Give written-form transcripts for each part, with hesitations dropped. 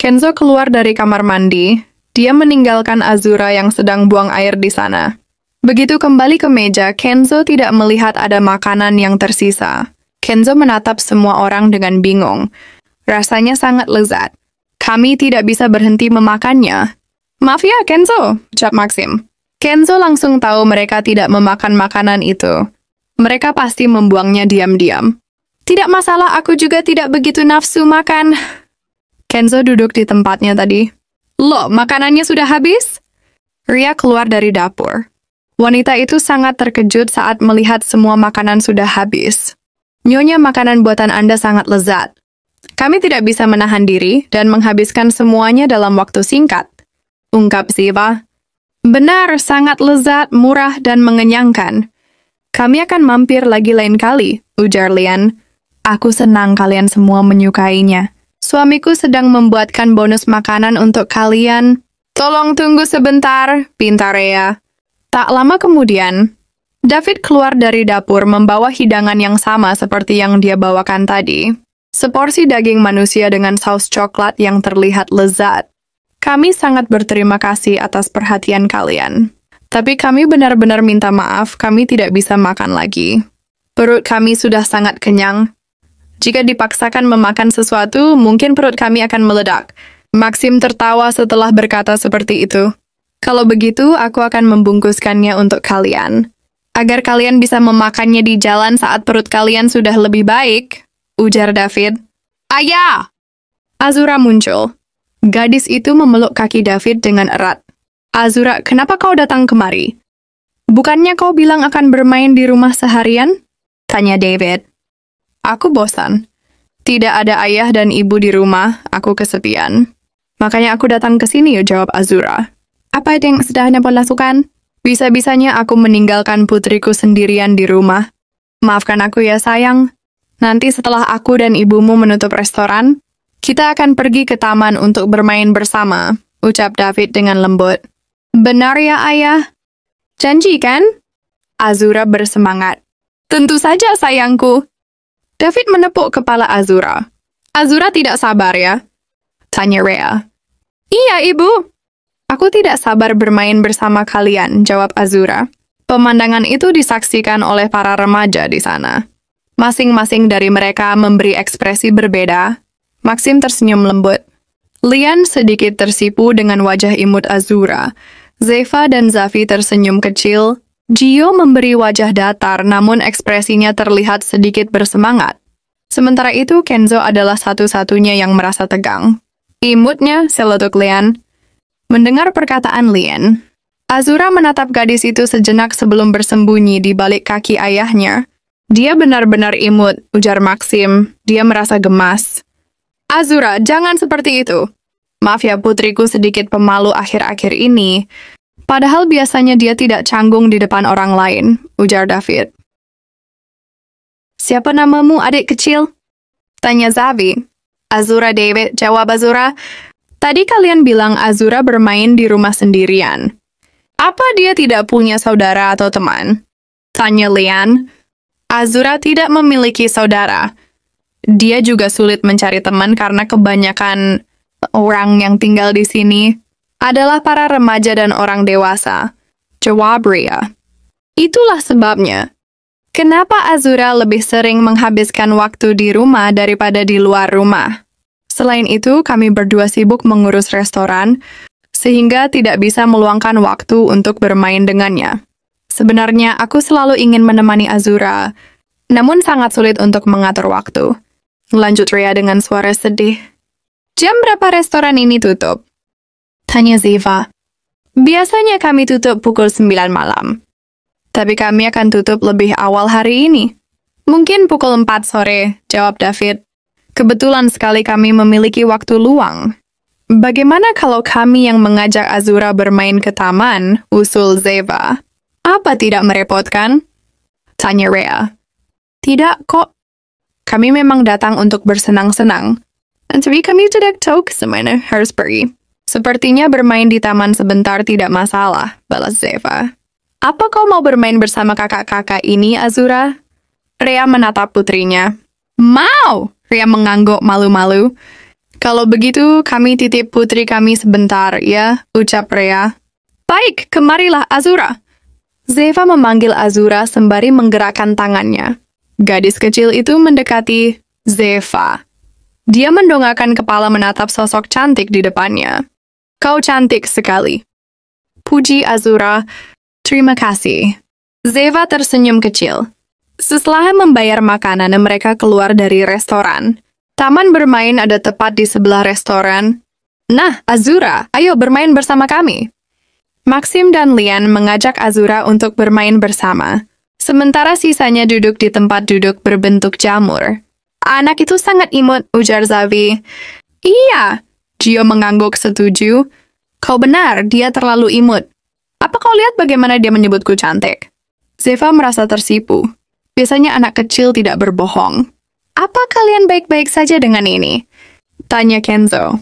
Kenzo keluar dari kamar mandi. Dia meninggalkan Azura yang sedang buang air di sana. Begitu kembali ke meja, Kenzo tidak melihat ada makanan yang tersisa. Kenzo menatap semua orang dengan bingung. Rasanya sangat lezat. Kami tidak bisa berhenti memakannya. Maaf ya, Kenzo, ucap Maxim. Kenzo langsung tahu mereka tidak memakan makanan itu. Mereka pasti membuangnya diam-diam. Tidak masalah, aku juga tidak begitu nafsu makan. Kenzo duduk di tempatnya tadi. Loh, makanannya sudah habis? Ria keluar dari dapur. Wanita itu sangat terkejut saat melihat semua makanan sudah habis. Nyonya, makanan buatan Anda sangat lezat. Kami tidak bisa menahan diri dan menghabiskan semuanya dalam waktu singkat, ungkap Ziva. Benar, sangat lezat, murah, dan mengenyangkan. Kami akan mampir lagi lain kali, ujar Lian. Aku senang kalian semua menyukainya. Suamiku sedang membuatkan bonus makanan untuk kalian. Tolong tunggu sebentar, pinta Rea. Tak lama kemudian, David keluar dari dapur membawa hidangan yang sama seperti yang dia bawakan tadi. Seporsi daging manusia dengan saus coklat yang terlihat lezat. Kami sangat berterima kasih atas perhatian kalian. Tapi kami benar-benar minta maaf, kami tidak bisa makan lagi. Perut kami sudah sangat kenyang. Jika dipaksakan memakan sesuatu, mungkin perut kami akan meledak. Maxim tertawa setelah berkata seperti itu. Kalau begitu, aku akan membungkuskannya untuk kalian. Agar kalian bisa memakannya di jalan saat perut kalian sudah lebih baik, ujar David. Ayah! Azura muncul. Gadis itu memeluk kaki David dengan erat. Azura, kenapa kau datang kemari? Bukannya kau bilang akan bermain di rumah seharian? Tanya David. Aku bosan. Tidak ada ayah dan ibu di rumah, aku kesepian. Makanya aku datang ke sini, jawab Azura. Apa yang sedang Anda lakukan? Bisa-bisanya aku meninggalkan putriku sendirian di rumah. Maafkan aku ya sayang. Nanti setelah aku dan ibumu menutup restoran, kita akan pergi ke taman untuk bermain bersama, ucap David dengan lembut. Benar ya ayah? Janji kan? Azura bersemangat. Tentu saja sayangku. David menepuk kepala Azura. Azura tidak sabar ya? Tanya Rea. Iya ibu. Aku tidak sabar bermain bersama kalian, jawab Azura. Pemandangan itu disaksikan oleh para remaja di sana. Masing-masing dari mereka memberi ekspresi berbeda. Maxim tersenyum lembut. Lian sedikit tersipu dengan wajah imut Azura. Zeva dan Zafi tersenyum kecil. Gio memberi wajah datar namun ekspresinya terlihat sedikit bersemangat. Sementara itu Kenzo adalah satu-satunya yang merasa tegang. Imutnya, seletuk Lian. Mendengar perkataan Lian, Azura menatap gadis itu sejenak sebelum bersembunyi di balik kaki ayahnya. Dia benar-benar imut, ujar Maxim. Dia merasa gemas. Azura, jangan seperti itu. Maaf ya putriku sedikit pemalu akhir-akhir ini. Padahal biasanya dia tidak canggung di depan orang lain, ujar David. Siapa namamu adik kecil? Tanya Zavi. Azura David, jawab Azura. Tadi kalian bilang Azura bermain di rumah sendirian. Apa dia tidak punya saudara atau teman? Tanya Lian. Azura tidak memiliki saudara. Dia juga sulit mencari teman karena kebanyakan orang yang tinggal di sini adalah para remaja dan orang dewasa. Jawab Ria. Itulah sebabnya. Kenapa Azura lebih sering menghabiskan waktu di rumah daripada di luar rumah? Selain itu, kami berdua sibuk mengurus restoran, sehingga tidak bisa meluangkan waktu untuk bermain dengannya. Sebenarnya, aku selalu ingin menemani Azura, namun sangat sulit untuk mengatur waktu. Lanjut Ria dengan suara sedih. Jam berapa restoran ini tutup? Tanya Ziva. Biasanya kami tutup pukul 9 malam. Tapi kami akan tutup lebih awal hari ini. Mungkin pukul 4 sore, jawab David. Kebetulan sekali kami memiliki waktu luang. Bagaimana kalau kami yang mengajak Azura bermain ke taman, usul Zeva? Apa tidak merepotkan? Tanya Rea. Tidak kok. Kami memang datang untuk bersenang-senang. Tapi kami tidak tahu kemana harus pergi. Sepertinya bermain di taman sebentar tidak masalah, balas Zeva. Apa kau mau bermain bersama kakak-kakak ini, Azura? Rea menatap putrinya. Mau! Ria mengangguk malu-malu. Kalau begitu, kami titip putri kami sebentar, ya, ucap Rhea. Baik, kemarilah Azura. Zeva memanggil Azura sembari menggerakkan tangannya. Gadis kecil itu mendekati Zeva. Dia mendongakkan kepala menatap sosok cantik di depannya. Kau cantik sekali. Puji Azura, terima kasih. Zeva tersenyum kecil. Setelah membayar makanan, mereka keluar dari restoran. Taman bermain ada tepat di sebelah restoran. Nah, Azura, ayo bermain bersama kami. Maxim dan Lian mengajak Azura untuk bermain bersama. Sementara sisanya duduk di tempat duduk berbentuk jamur. Anak itu sangat imut, ujar Zavi. Iya, Gio mengangguk setuju. Kau benar, dia terlalu imut. Apa kau lihat bagaimana dia menyebutku cantik? Zeva merasa tersipu. Biasanya anak kecil tidak berbohong. Apa kalian baik-baik saja dengan ini? Tanya Kenzo.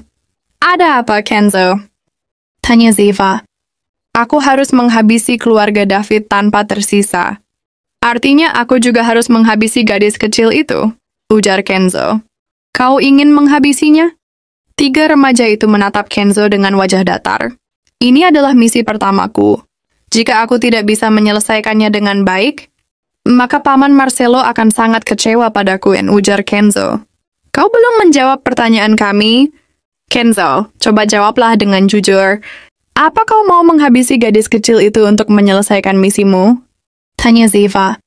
Ada apa, Kenzo? Tanya Zeva. Aku harus menghabisi keluarga David tanpa tersisa. Artinya aku juga harus menghabisi gadis kecil itu, ujar Kenzo. Kau ingin menghabisinya? 3 remaja itu menatap Kenzo dengan wajah datar. Ini adalah misi pertamaku. Jika aku tidak bisa menyelesaikannya dengan baik, maka Paman Marcelo akan sangat kecewa padaku, ujar Kenzo. Kau belum menjawab pertanyaan kami. Kenzo, coba jawablah dengan jujur. Apa kau mau menghabisi gadis kecil itu untuk menyelesaikan misimu? Tanya Zeva.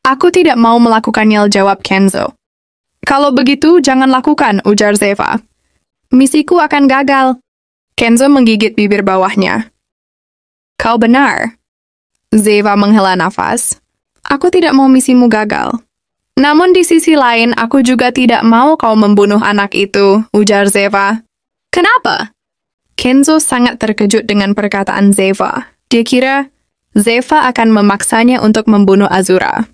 Aku tidak mau melakukannya, jawab Kenzo. Kalau begitu, jangan lakukan, ujar Zeva. Misiku akan gagal. Kenzo menggigit bibir bawahnya. Kau benar. Zeva menghela nafas. Aku tidak mau misimu gagal. Namun di sisi lain, aku juga tidak mau kau membunuh anak itu, ujar Zeva. Kenapa? Kenzo sangat terkejut dengan perkataan Zeva. Dia kira Zeva akan memaksanya untuk membunuh Azura.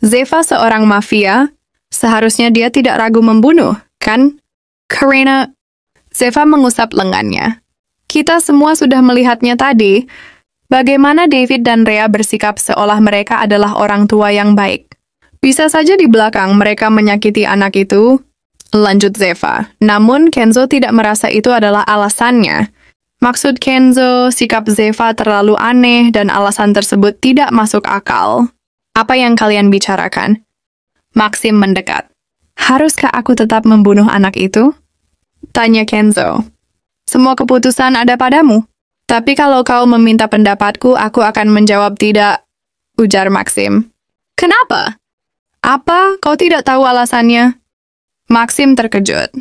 Zeva seorang mafia, seharusnya dia tidak ragu membunuh, kan? Karena Zeva mengusap lengannya. Kita semua sudah melihatnya tadi, bagaimana David dan Rhea bersikap seolah mereka adalah orang tua yang baik. Bisa saja di belakang mereka menyakiti anak itu, lanjut Zeva. Namun Kenzo tidak merasa itu adalah alasannya. Maksud Kenzo, sikap Zeva terlalu aneh dan alasan tersebut tidak masuk akal. Apa yang kalian bicarakan? Maxim mendekat. Haruskah aku tetap membunuh anak itu? Tanya Kenzo. Semua keputusan ada padamu. Tapi kalau kau meminta pendapatku, aku akan menjawab tidak, ujar Maxim. Kenapa? Apa? Kau tidak tahu alasannya? Maxim terkejut.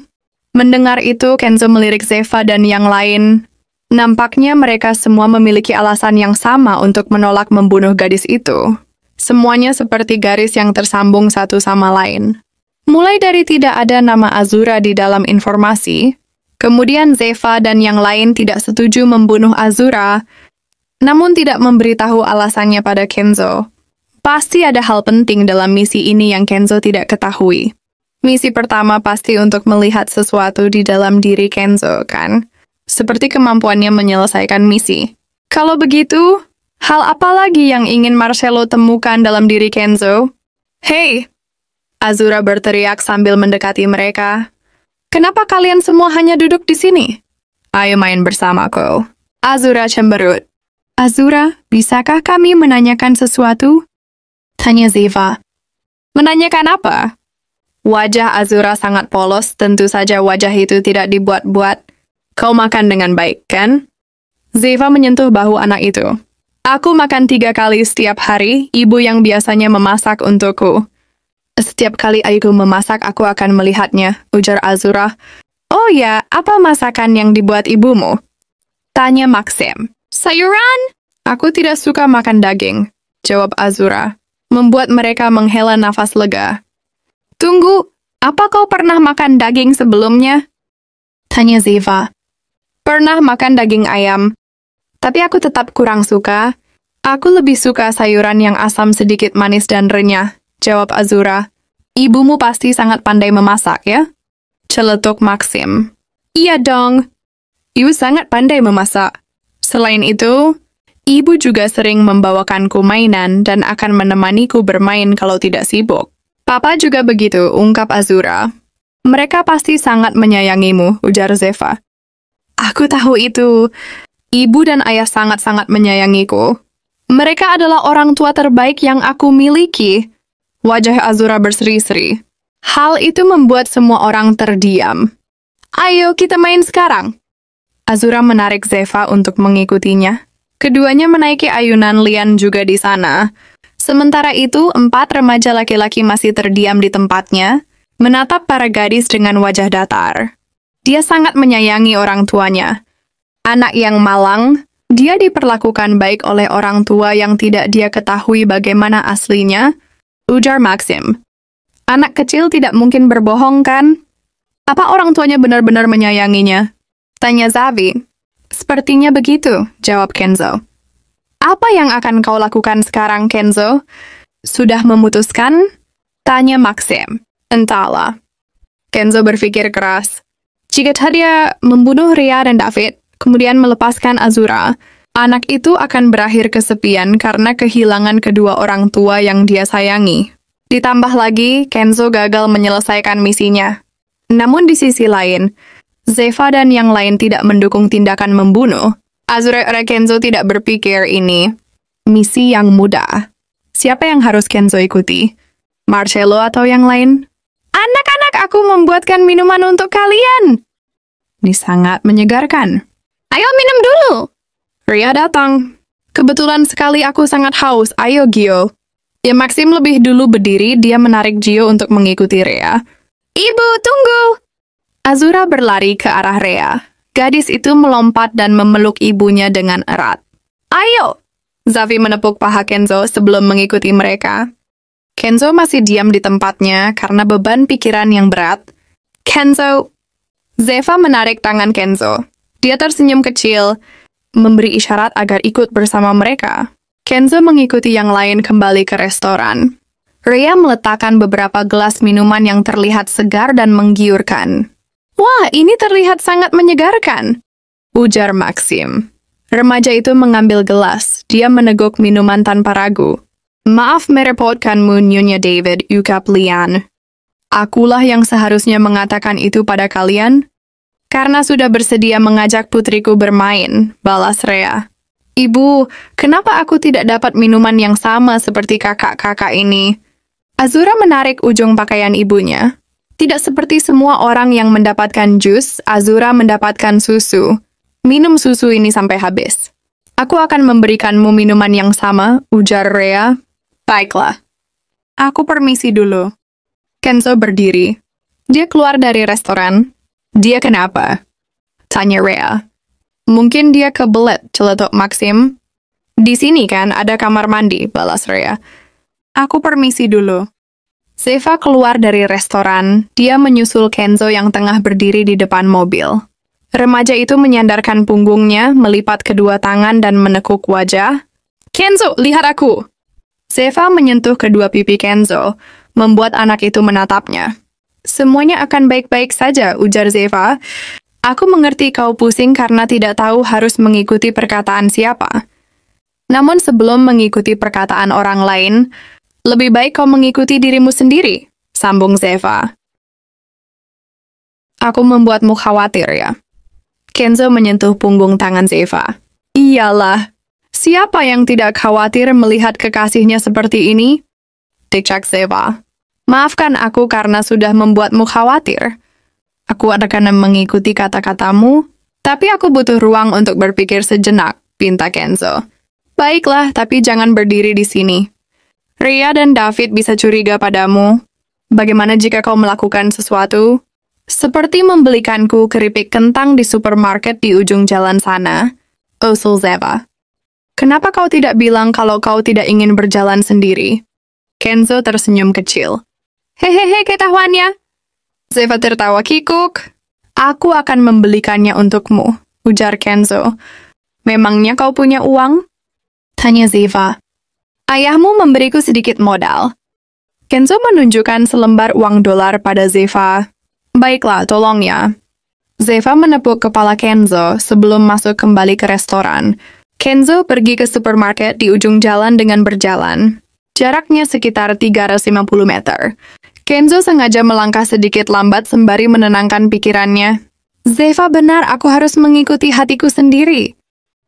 Mendengar itu, Kenzo melirik Zeva dan yang lain. Nampaknya mereka semua memiliki alasan yang sama untuk menolak membunuh gadis itu. Semuanya seperti garis yang tersambung satu sama lain. Mulai dari tidak ada nama Azura di dalam informasi, kemudian Zeva dan yang lain tidak setuju membunuh Azura, namun tidak memberitahu alasannya pada Kenzo. Pasti ada hal penting dalam misi ini yang Kenzo tidak ketahui. Misi pertama pasti untuk melihat sesuatu di dalam diri Kenzo, kan? Seperti kemampuannya menyelesaikan misi. Kalau begitu, hal apa lagi yang ingin Marcelo temukan dalam diri Kenzo? Hei! Azura berteriak sambil mendekati mereka. Kenapa kalian semua hanya duduk di sini? Ayo main bersamaku. Azura cemberut. Azura, bisakah kami menanyakan sesuatu? Tanya Zeva. Menanyakan apa? Wajah Azura sangat polos, tentu saja wajah itu tidak dibuat-buat. Kau makan dengan baik, kan? Zeva menyentuh bahu anak itu. Aku makan 3 kali setiap hari, ibu yang biasanya memasak untukku. Setiap kali ayahku memasak, aku akan melihatnya, ujar Azura. Oh ya, apa masakan yang dibuat ibumu? Tanya Maxim. Sayuran? Aku tidak suka makan daging, jawab Azura, membuat mereka menghela nafas lega. Tunggu, apa kau pernah makan daging sebelumnya? Tanya Zeva. Pernah makan daging ayam, tapi aku tetap kurang suka. Aku lebih suka sayuran yang asam sedikit manis dan renyah, jawab Azura. Ibumu pasti sangat pandai memasak, ya? Celetuk Maxim. Iya dong. Ibu sangat pandai memasak. Selain itu, ibu juga sering membawakanku mainan dan akan menemaniku bermain kalau tidak sibuk. Papa juga begitu, ungkap Azura. Mereka pasti sangat menyayangimu, ujar Zeva. Aku tahu itu. Ibu dan ayah sangat-sangat menyayangiku. Mereka adalah orang tua terbaik yang aku miliki. Wajah Azura berseri-seri. Hal itu membuat semua orang terdiam. Ayo kita main sekarang. Azura menarik Zeva untuk mengikutinya. Keduanya menaiki ayunan lian juga di sana. Sementara itu, 4 remaja laki-laki masih terdiam di tempatnya, menatap para gadis dengan wajah datar. Dia sangat menyayangi orang tuanya. Anak yang malang, dia diperlakukan baik oleh orang tua yang tidak dia ketahui bagaimana aslinya, ujar Maxim. Anak kecil tidak mungkin berbohong, kan? Apa orang tuanya benar-benar menyayanginya? Tanya Zavi. Sepertinya begitu, jawab Kenzo. Apa yang akan kau lakukan sekarang, Kenzo? Sudah memutuskan? Tanya Maxim. Entahlah. Kenzo berpikir keras. Jika dia membunuh Rhea dan David, kemudian melepaskan Azura, anak itu akan berakhir kesepian karena kehilangan kedua orang tua yang dia sayangi. Ditambah lagi, Kenzo gagal menyelesaikan misinya. Namun di sisi lain, Zeva dan yang lain tidak mendukung tindakan membunuh. Azura dan Kenzo tidak berpikir ini misi yang mudah. Siapa yang harus Kenzo ikuti? Marcello atau yang lain? Anak-anak, aku membuatkan minuman untuk kalian. Ini sangat menyegarkan. Ayo minum dulu. Rhea datang. Kebetulan sekali aku sangat haus. Ayo, Gio. Ya, Maxim lebih dulu berdiri, dia menarik Gio untuk mengikuti Rhea. Ibu, tunggu! Azura berlari ke arah Rhea. Gadis itu melompat dan memeluk ibunya dengan erat. Ayo! Zavi menepuk paha Kenzo sebelum mengikuti mereka. Kenzo masih diam di tempatnya karena beban pikiran yang berat. Kenzo! Zeva menarik tangan Kenzo. Dia tersenyum kecil, memberi isyarat agar ikut bersama mereka. Kenzo mengikuti yang lain kembali ke restoran. Rhea meletakkan beberapa gelas minuman yang terlihat segar dan menggiurkan. Wah, ini terlihat sangat menyegarkan, ujar Maxim. Remaja itu mengambil gelas. Dia meneguk minuman tanpa ragu. Maaf merepotkanmu, Nyonya David, ucap Lian. Akulah yang seharusnya mengatakan itu pada kalian. Karena sudah bersedia mengajak putriku bermain, balas Rhea. Ibu, kenapa aku tidak dapat minuman yang sama seperti kakak-kakak ini? Azura menarik ujung pakaian ibunya. Tidak seperti semua orang yang mendapatkan jus, Azura mendapatkan susu. Minum susu ini sampai habis. Aku akan memberikanmu minuman yang sama, ujar Rhea. Baiklah. Aku permisi dulu. Kenzo berdiri. Dia keluar dari restoran. Dia kenapa? Tanya Rhea. Mungkin dia kebelet, celetuk Maxim. Di sini kan ada kamar mandi, balas Rhea. Aku permisi dulu. Zeva keluar dari restoran. Dia menyusul Kenzo yang tengah berdiri di depan mobil. Remaja itu menyandarkan punggungnya, melipat kedua tangan dan menekuk wajah. Kenzo, lihat aku! Zeva menyentuh kedua pipi Kenzo, membuat anak itu menatapnya. Semuanya akan baik-baik saja, ujar Zeva. Aku mengerti kau pusing karena tidak tahu harus mengikuti perkataan siapa. Namun sebelum mengikuti perkataan orang lain, lebih baik kau mengikuti dirimu sendiri, sambung Zeva. Aku membuatmu khawatir ya. Kenzo menyentuh punggung tangan Zeva. Iyalah, siapa yang tidak khawatir melihat kekasihnya seperti ini? Dicak Zeva. Maafkan aku karena sudah membuatmu khawatir. Aku akan mengikuti kata-katamu, tapi aku butuh ruang untuk berpikir sejenak, pinta Kenzo. Baiklah, tapi jangan berdiri di sini. Rhea dan David bisa curiga padamu. Bagaimana jika kau melakukan sesuatu? Seperti membelikanku keripik kentang di supermarket di ujung jalan sana, usul Zeva. Kenapa kau tidak bilang kalau kau tidak ingin berjalan sendiri? Kenzo tersenyum kecil. Hehehe, ketahuannya. Zeva tertawa kikuk. Aku akan membelikannya untukmu, ujar Kenzo. Memangnya kau punya uang? Tanya Zeva. Ayahmu memberiku sedikit modal. Kenzo menunjukkan selembar uang dolar pada Zeva. Baiklah, tolong ya. Zeva menepuk kepala Kenzo sebelum masuk kembali ke restoran. Kenzo pergi ke supermarket di ujung jalan dengan berjalan. Jaraknya sekitar 350 meter. Kenzo sengaja melangkah sedikit lambat sembari menenangkan pikirannya. Zeva benar, aku harus mengikuti hatiku sendiri.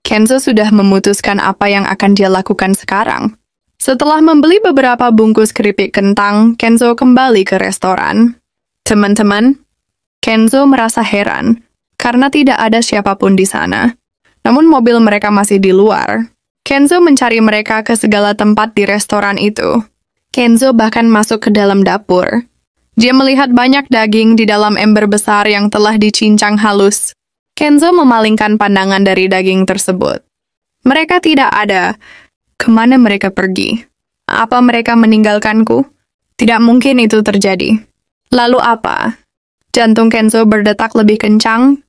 Kenzo sudah memutuskan apa yang akan dia lakukan sekarang. Setelah membeli beberapa bungkus keripik kentang, Kenzo kembali ke restoran. Teman-teman, Kenzo merasa heran karena tidak ada siapapun di sana. Namun mobil mereka masih di luar. Kenzo mencari mereka ke segala tempat di restoran itu. Kenzo bahkan masuk ke dalam dapur. Dia melihat banyak daging di dalam ember besar yang telah dicincang halus. Kenzo memalingkan pandangan dari daging tersebut. Mereka tidak ada. Kemana mereka pergi? Apa mereka meninggalkanku? Tidak mungkin itu terjadi. Lalu apa? Jantung Kenzo berdetak lebih kencang.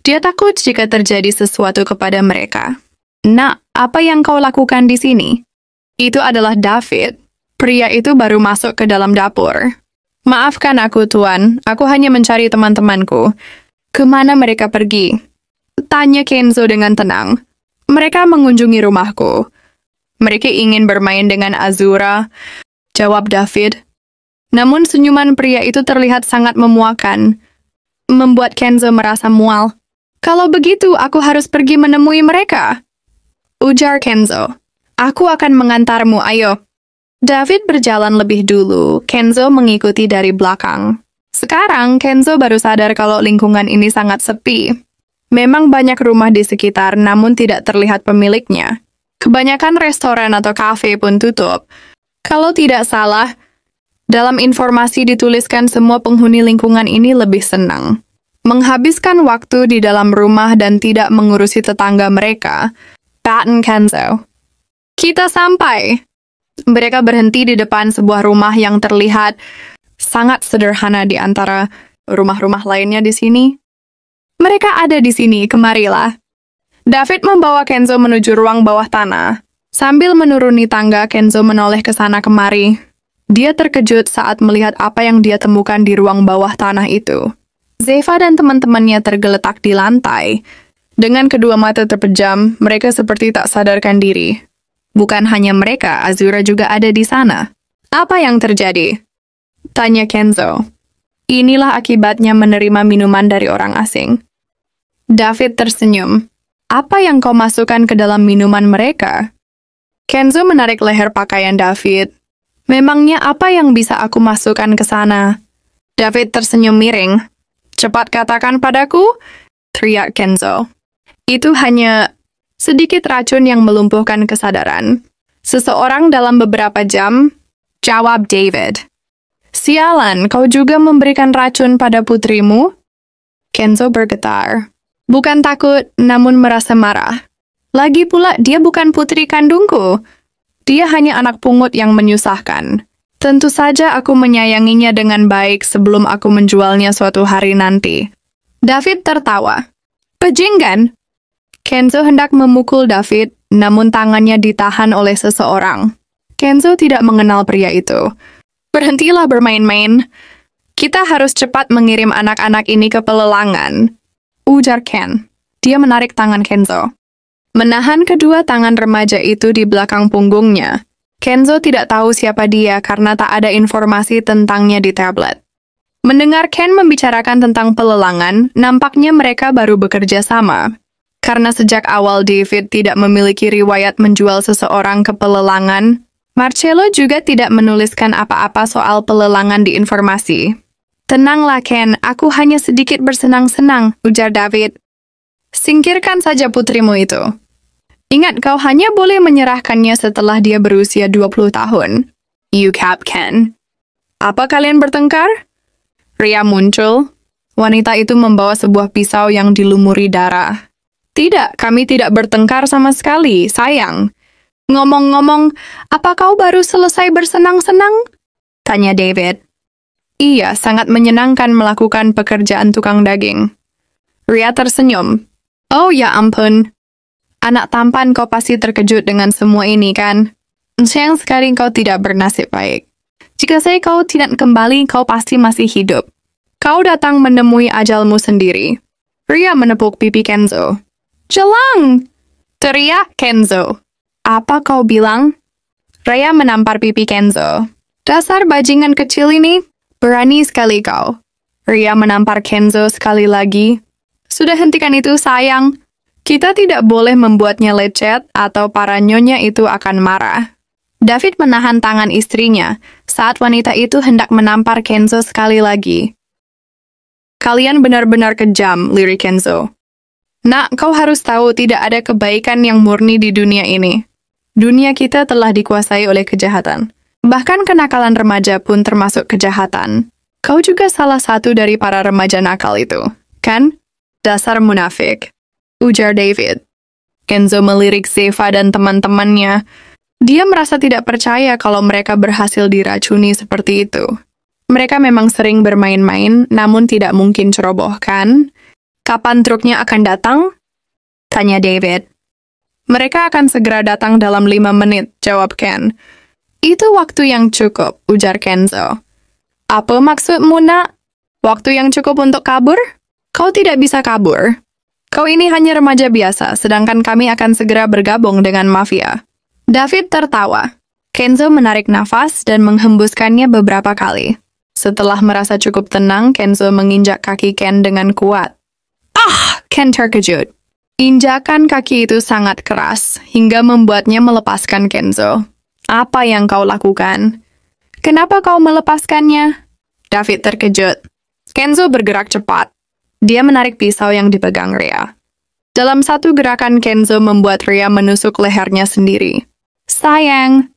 Dia takut jika terjadi sesuatu kepada mereka. Nak, apa yang kau lakukan di sini? Itu adalah David. Pria itu baru masuk ke dalam dapur. Maafkan aku, Tuan. Aku hanya mencari teman-temanku. Kemana mereka pergi? Tanya Kenzo dengan tenang. Mereka mengunjungi rumahku. Mereka ingin bermain dengan Azura. Jawab David. Namun senyuman pria itu terlihat sangat memuakan. Membuat Kenzo merasa mual. Kalau begitu, aku harus pergi menemui mereka. Ujar Kenzo. Aku akan mengantarmu, ayo. David berjalan lebih dulu, Kenzo mengikuti dari belakang. Sekarang, Kenzo baru sadar kalau lingkungan ini sangat sepi. Memang banyak rumah di sekitar, namun tidak terlihat pemiliknya. Kebanyakan restoran atau kafe pun tutup. Kalau tidak salah, dalam informasi dituliskan semua penghuni lingkungan ini lebih senang menghabiskan waktu di dalam rumah dan tidak mengurusi tetangga mereka. Baton Kenzo. Kita sampai. Mereka berhenti di depan sebuah rumah yang terlihat sangat sederhana di antara rumah-rumah lainnya di sini. Mereka ada di sini, kemarilah. David membawa Kenzo menuju ruang bawah tanah. Sambil menuruni tangga, Kenzo menoleh ke sana kemari. Dia terkejut saat melihat apa yang dia temukan di ruang bawah tanah itu. Zeva dan teman-temannya tergeletak di lantai. Dengan kedua mata terpejam, mereka seperti tak sadarkan diri. Bukan hanya mereka, Azura juga ada di sana. Apa yang terjadi? Tanya Kenzo. Inilah akibatnya menerima minuman dari orang asing. David tersenyum. Apa yang kau masukkan ke dalam minuman mereka? Kenzo menarik leher pakaian David. Memangnya apa yang bisa aku masukkan ke sana? David tersenyum miring. Cepat katakan padaku, teriak Kenzo. Itu hanya sedikit racun yang melumpuhkan kesadaran. Seseorang dalam beberapa jam, jawab David. Sialan, kau juga memberikan racun pada putrimu? Kenzo bergetar. Bukan takut, namun merasa marah. Lagi pula, dia bukan putri kandungku. Dia hanya anak pungut yang menyusahkan. Tentu saja aku menyayanginya dengan baik sebelum aku menjualnya suatu hari nanti. David tertawa. Bajingan! Kenzo hendak memukul David, namun tangannya ditahan oleh seseorang. Kenzo tidak mengenal pria itu. Berhentilah bermain-main. Kita harus cepat mengirim anak-anak ini ke pelelangan. Ujar Ken. Dia menarik tangan Kenzo. Menahan kedua tangan remaja itu di belakang punggungnya. Kenzo tidak tahu siapa dia karena tak ada informasi tentangnya di tablet. Mendengar Ken membicarakan tentang pelelangan, nampaknya mereka baru bekerja sama. Karena sejak awal David tidak memiliki riwayat menjual seseorang ke pelelangan, Marcello juga tidak menuliskan apa-apa soal pelelangan di informasi. Tenanglah Ken, aku hanya sedikit bersenang-senang, ujar David. Singkirkan saja putrimu itu. Ingat, kau hanya boleh menyerahkannya setelah dia berusia 20 tahun. You cap, Ken. Apa kalian bertengkar? Ria muncul. Wanita itu membawa sebuah pisau yang dilumuri darah. Tidak, kami tidak bertengkar sama sekali, sayang. Ngomong-ngomong, apa kau baru selesai bersenang-senang? Tanya David. Iya, sangat menyenangkan melakukan pekerjaan tukang daging. Ria tersenyum. Oh ya ampun. Anak tampan, kau pasti terkejut dengan semua ini, kan? Sayang sekali kau tidak bernasib baik. Jika saya kau tidak kembali, kau pasti masih hidup. Kau datang menemui ajalmu sendiri. Ria menepuk pipi Kenzo. Jelang! Teriak Kenzo. Apa kau bilang? Ria menampar pipi Kenzo. Dasar bajingan kecil ini. Berani sekali kau. Ria menampar Kenzo sekali lagi. Sudah hentikan itu, sayang. Kita tidak boleh membuatnya lecet atau para nyonya itu akan marah. David menahan tangan istrinya saat wanita itu hendak menampar Kenzo sekali lagi. Kalian benar-benar kejam, lirik Kenzo. Nak, kau harus tahu tidak ada kebaikan yang murni di dunia ini. Dunia kita telah dikuasai oleh kejahatan. Bahkan kenakalan remaja pun termasuk kejahatan. Kau juga salah satu dari para remaja nakal itu, kan? Dasar munafik, ujar David. Kenzo melirik Zeva dan teman-temannya. Dia merasa tidak percaya kalau mereka berhasil diracuni seperti itu. Mereka memang sering bermain-main, namun tidak mungkin ceroboh, kan? Kapan truknya akan datang? Tanya David. Mereka akan segera datang dalam 5 menit, jawab Ken. Itu waktu yang cukup, ujar Kenzo. Apa maksudmu, nak? Waktu yang cukup untuk kabur? Kau tidak bisa kabur. Kau ini hanya remaja biasa, sedangkan kami akan segera bergabung dengan mafia. David tertawa. Kenzo menarik nafas dan menghembuskannya beberapa kali. Setelah merasa cukup tenang, Kenzo menginjak kaki Ken dengan kuat. Ah! Ken terkejut. Injakan kaki itu sangat keras, hingga membuatnya melepaskan Kenzo. Apa yang kau lakukan? Kenapa kau melepaskannya? David terkejut. Kenzo bergerak cepat. Dia menarik pisau yang dipegang Ria. Dalam satu gerakan, Kenzo membuat Ria menusuk lehernya sendiri. Sayang!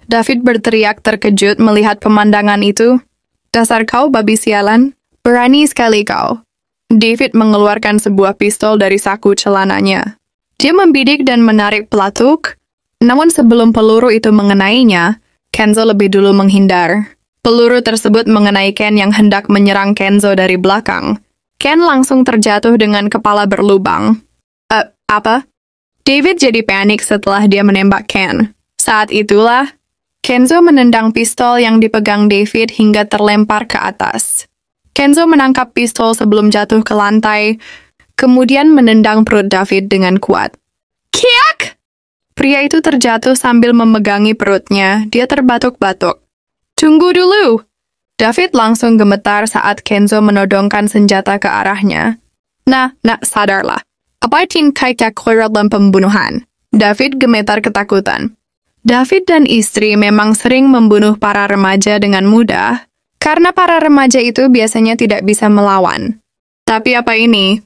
David berteriak terkejut melihat pemandangan itu. Dasar kau babi sialan, berani sekali kau. David mengeluarkan sebuah pistol dari saku celananya. Dia membidik dan menarik pelatuk, namun sebelum peluru itu mengenainya, Kenzo lebih dulu menghindar. Peluru tersebut mengenai Ken yang hendak menyerang Kenzo dari belakang. Ken langsung terjatuh dengan kepala berlubang. Apa? David jadi panik setelah dia menembak Ken. Saat itulah, Kenzo menendang pistol yang dipegang David hingga terlempar ke atas. Kenzo menangkap pistol sebelum jatuh ke lantai, kemudian menendang perut David dengan kuat. Kiak! Pria itu terjatuh sambil memegangi perutnya. Dia terbatuk-batuk. Tunggu dulu! David langsung gemetar saat Kenzo menodongkan senjata ke arahnya. Nak, sadarlah. Apa tingkai kekhurat dalam pembunuhan? David gemetar ketakutan. David dan istri memang sering membunuh para remaja dengan mudah, karena para remaja itu biasanya tidak bisa melawan. Tapi apa ini?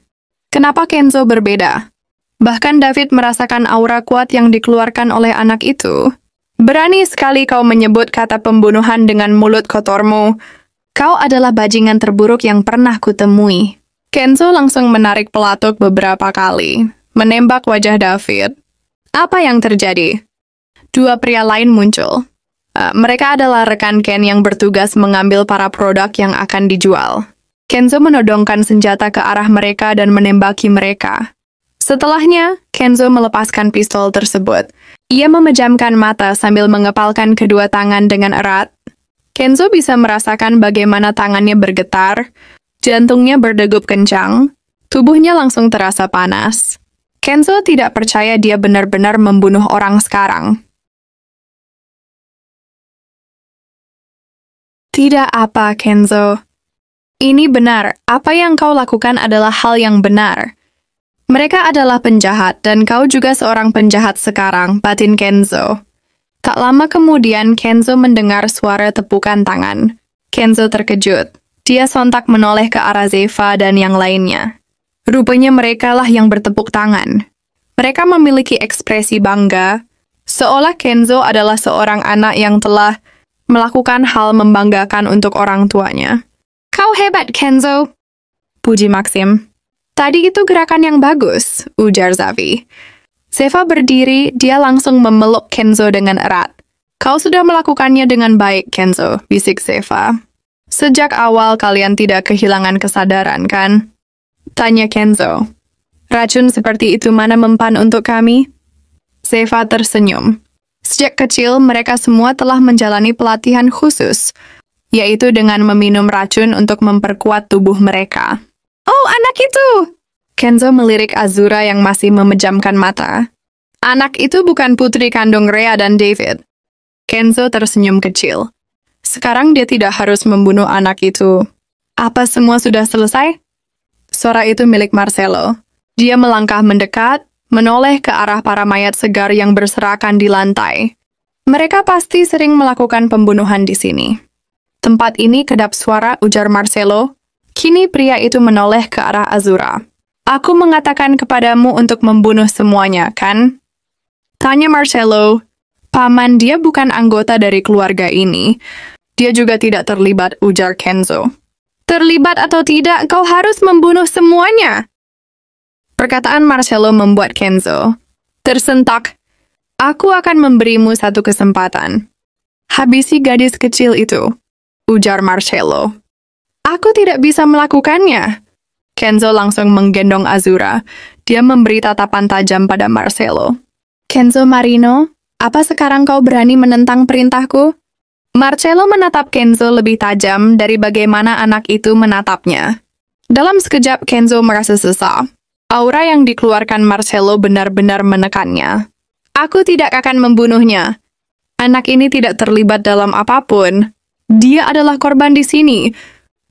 Kenapa Kenzo berbeda? Bahkan David merasakan aura kuat yang dikeluarkan oleh anak itu. Berani sekali kau menyebut kata pembunuhan dengan mulut kotormu. Kau adalah bajingan terburuk yang pernah kutemui. Kenzo langsung menarik pelatuk beberapa kali, menembak wajah David. Apa yang terjadi? Dua pria lain muncul. Mereka adalah rekan Ken yang bertugas mengambil para produk yang akan dijual. Kenzo menodongkan senjata ke arah mereka dan menembaki mereka. Setelahnya, Kenzo melepaskan pistol tersebut. Ia memejamkan mata sambil mengepalkan kedua tangan dengan erat. Kenzo bisa merasakan bagaimana tangannya bergetar, jantungnya berdegup kencang, tubuhnya langsung terasa panas. Kenzo tidak percaya dia benar-benar membunuh orang sekarang. Tidak apa, Kenzo. Ini benar, apa yang kau lakukan adalah hal yang benar. Mereka adalah penjahat, dan kau juga seorang penjahat sekarang, batin Kenzo. Tak lama kemudian, Kenzo mendengar suara tepukan tangan. Kenzo terkejut. Dia sontak menoleh ke arah Zeva dan yang lainnya. Rupanya merekalah yang bertepuk tangan. Mereka memiliki ekspresi bangga, seolah Kenzo adalah seorang anak yang telah melakukan hal membanggakan untuk orang tuanya. Kau hebat, Kenzo, puji Maxim. Tadi itu gerakan yang bagus, ujar Zavi. Zeva berdiri, dia langsung memeluk Kenzo dengan erat. Kau sudah melakukannya dengan baik, Kenzo, bisik Zeva. Sejak awal kalian tidak kehilangan kesadaran, kan? Tanya Kenzo. Racun seperti itu mana mempan untuk kami? Zeva tersenyum. Sejak kecil, mereka semua telah menjalani pelatihan khusus, yaitu dengan meminum racun untuk memperkuat tubuh mereka. Oh, anak itu! Kenzo melirik Azura yang masih memejamkan mata. Anak itu bukan putri kandung Rea dan David. Kenzo tersenyum kecil. Sekarang dia tidak harus membunuh anak itu. Apa semua sudah selesai? Suara itu milik Marcelo. Dia melangkah mendekat, menoleh ke arah para mayat segar yang berserakan di lantai. Mereka pasti sering melakukan pembunuhan di sini. Tempat ini kedap suara, ujar Marcelo. Kini pria itu menoleh ke arah Azura. Aku mengatakan kepadamu untuk membunuh semuanya, kan? Tanya Marcelo. Paman, dia bukan anggota dari keluarga ini. Dia juga tidak terlibat, ujar Kenzo. Terlibat atau tidak, kau harus membunuh semuanya. Perkataan Marcelo membuat Kenzo tersentak. Aku akan memberimu satu kesempatan. Habisi gadis kecil itu, ujar Marcelo. Aku tidak bisa melakukannya. Kenzo langsung menggendong Azura. Dia memberi tatapan tajam pada Marcelo. Kenzo Marino, apa sekarang kau berani menentang perintahku? Marcelo menatap Kenzo lebih tajam dari bagaimana anak itu menatapnya. Dalam sekejap Kenzo merasa sesak. Aura yang dikeluarkan Marcelo benar-benar menekannya. Aku tidak akan membunuhnya. Anak ini tidak terlibat dalam apapun. Dia adalah korban di sini.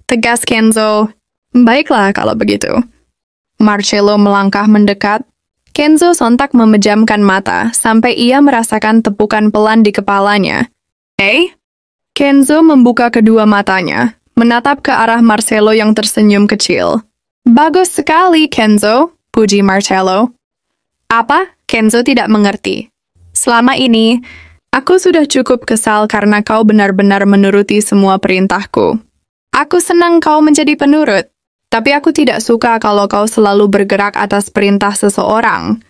Tegas Kenzo. Baiklah kalau begitu. Marcelo melangkah mendekat. Kenzo sontak memejamkan mata sampai ia merasakan tepukan pelan di kepalanya. Kenzo membuka kedua matanya, menatap ke arah Marcelo yang tersenyum kecil. Bagus sekali, Kenzo, puji Marcelo. Apa? Kenzo tidak mengerti. Selama ini, aku sudah cukup kesal karena kau benar-benar menuruti semua perintahku. Aku senang kau menjadi penurut, tapi aku tidak suka kalau kau selalu bergerak atas perintah seseorang.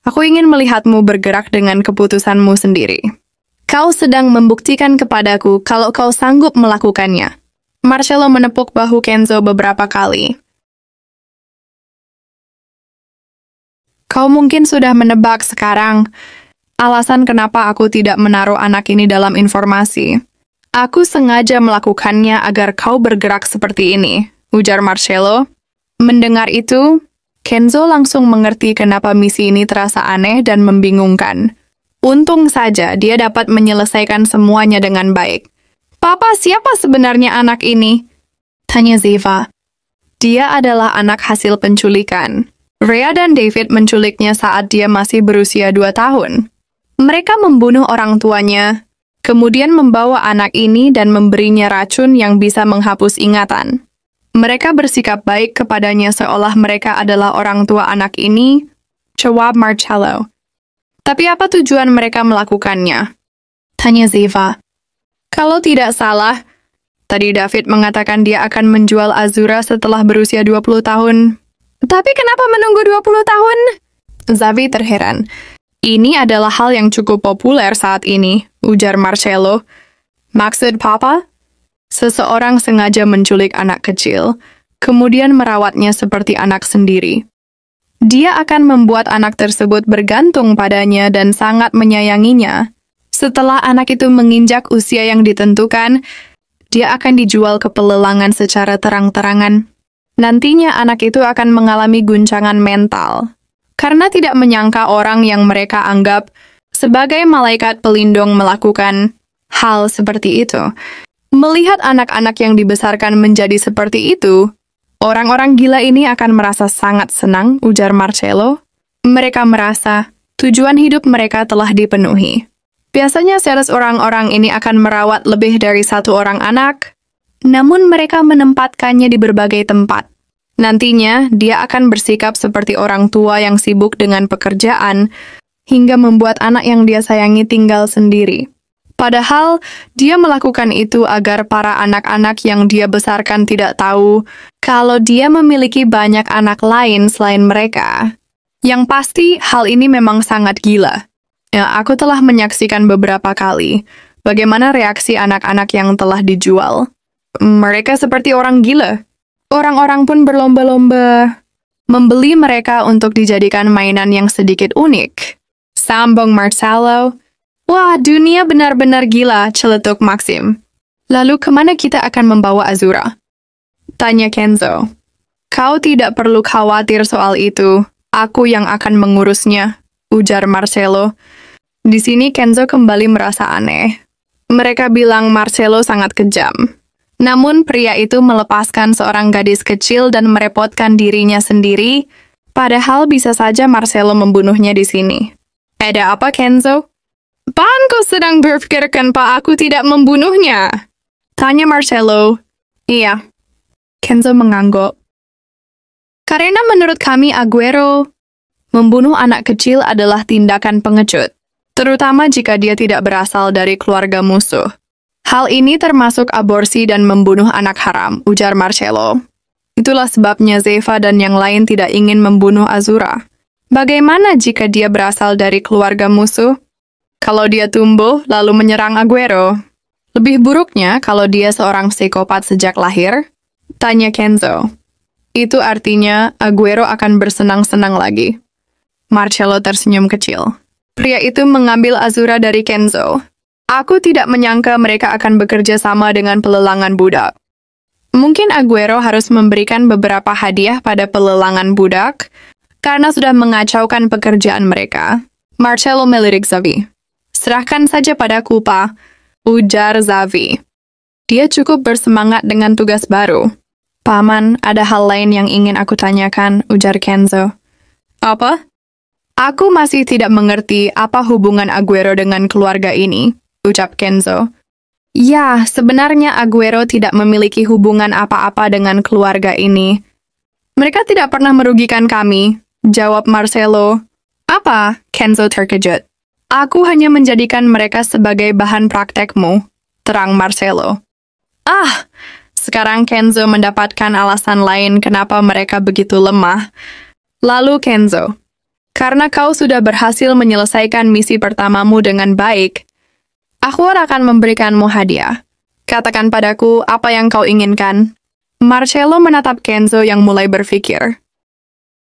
Aku ingin melihatmu bergerak dengan keputusanmu sendiri. Kau sedang membuktikan kepadaku kalau kau sanggup melakukannya. Marcelo menepuk bahu Kenzo beberapa kali. Kau mungkin sudah menebak sekarang alasan kenapa aku tidak menaruh anak ini dalam informasi. Aku sengaja melakukannya agar kau bergerak seperti ini, ujar Marcelo. Mendengar itu, Kenzo langsung mengerti kenapa misi ini terasa aneh dan membingungkan. Untung saja dia dapat menyelesaikan semuanya dengan baik. Papa, siapa sebenarnya anak ini? Tanya Ziva. Dia adalah anak hasil penculikan. Rhea dan David menculiknya saat dia masih berusia 2 tahun. Mereka membunuh orang tuanya, kemudian membawa anak ini dan memberinya racun yang bisa menghapus ingatan. Mereka bersikap baik kepadanya seolah mereka adalah orang tua anak ini, jawab Marcelo. Tapi apa tujuan mereka melakukannya? Tanya Ziva. Kalau tidak salah, tadi David mengatakan dia akan menjual Azura setelah berusia 20 tahun. Tapi kenapa menunggu 20 tahun? Zavi terheran. Ini adalah hal yang cukup populer saat ini, ujar Marcelo. Maksud Papa? Seseorang sengaja menculik anak kecil, kemudian merawatnya seperti anak sendiri. Dia akan membuat anak tersebut bergantung padanya dan sangat menyayanginya. Setelah anak itu menginjak usia yang ditentukan, dia akan dijual ke pelelangan secara terang-terangan. Nantinya anak itu akan mengalami guncangan mental karena tidak menyangka orang yang mereka anggap sebagai malaikat pelindung melakukan hal seperti itu. Melihat anak-anak yang dibesarkan menjadi seperti itu, orang-orang gila ini akan merasa sangat senang, ujar Marcelo. Mereka merasa tujuan hidup mereka telah dipenuhi. Biasanya sales orang-orang ini akan merawat lebih dari 1 orang anak, namun mereka menempatkannya di berbagai tempat. Nantinya, dia akan bersikap seperti orang tua yang sibuk dengan pekerjaan, hingga membuat anak yang dia sayangi tinggal sendiri. Padahal, dia melakukan itu agar para anak-anak yang dia besarkan tidak tahu kalau dia memiliki banyak anak lain selain mereka. Yang pasti, hal ini memang sangat gila. Aku telah menyaksikan beberapa kali bagaimana reaksi anak-anak yang telah dijual. Mereka seperti orang gila. Orang-orang pun berlomba-lomba membeli mereka untuk dijadikan mainan yang sedikit unik. Sambung Marcelo. Wah, dunia benar-benar gila, celetuk Maxim. Lalu kemana kita akan membawa Azura? Tanya Kenzo. Kau tidak perlu khawatir soal itu. Aku yang akan mengurusnya, ujar Marcelo. Di sini Kenzo kembali merasa aneh. Mereka bilang Marcelo sangat kejam. Namun pria itu melepaskan seorang gadis kecil dan merepotkan dirinya sendiri, padahal bisa saja Marcelo membunuhnya di sini. Ada apa, Kenzo? Pan kau sedang berpikir kenapa aku tidak membunuhnya? Tanya Marcelo. Iya. Kenzo mengangguk. Karena menurut kami Aguero, membunuh anak kecil adalah tindakan pengecut, terutama jika dia tidak berasal dari keluarga musuh. Hal ini termasuk aborsi dan membunuh anak haram, ujar Marcelo. Itulah sebabnya Zeva dan yang lain tidak ingin membunuh Azura. Bagaimana jika dia berasal dari keluarga musuh? Kalau dia tumbuh lalu menyerang Aguero. Lebih buruknya kalau dia seorang psikopat sejak lahir? Tanya Kenzo. Itu artinya Aguero akan bersenang-senang lagi. Marcelo tersenyum kecil. Pria itu mengambil Azura dari Kenzo. Aku tidak menyangka mereka akan bekerja sama dengan pelelangan budak. Mungkin Aguero harus memberikan beberapa hadiah pada pelelangan budak karena sudah mengacaukan pekerjaan mereka. Marcelo melirik Xavi. Serahkan saja padaku, Pak, ujar Xavi. Dia cukup bersemangat dengan tugas baru. Paman, ada hal lain yang ingin aku tanyakan, ujar Kenzo. Apa? Aku masih tidak mengerti apa hubungan Aguero dengan keluarga ini, ucap Kenzo. Ya, sebenarnya Aguero tidak memiliki hubungan apa-apa dengan keluarga ini. Mereka tidak pernah merugikan kami, jawab Marcelo. Apa? Kenzo terkejut. Aku hanya menjadikan mereka sebagai bahan praktekmu, terang Marcelo. Sekarang Kenzo mendapatkan alasan lain kenapa mereka begitu lemah. Lalu Kenzo, karena kau sudah berhasil menyelesaikan misi pertamamu dengan baik, aku akan memberikanmu hadiah. Katakan padaku apa yang kau inginkan. Marcelo menatap Kenzo yang mulai berpikir.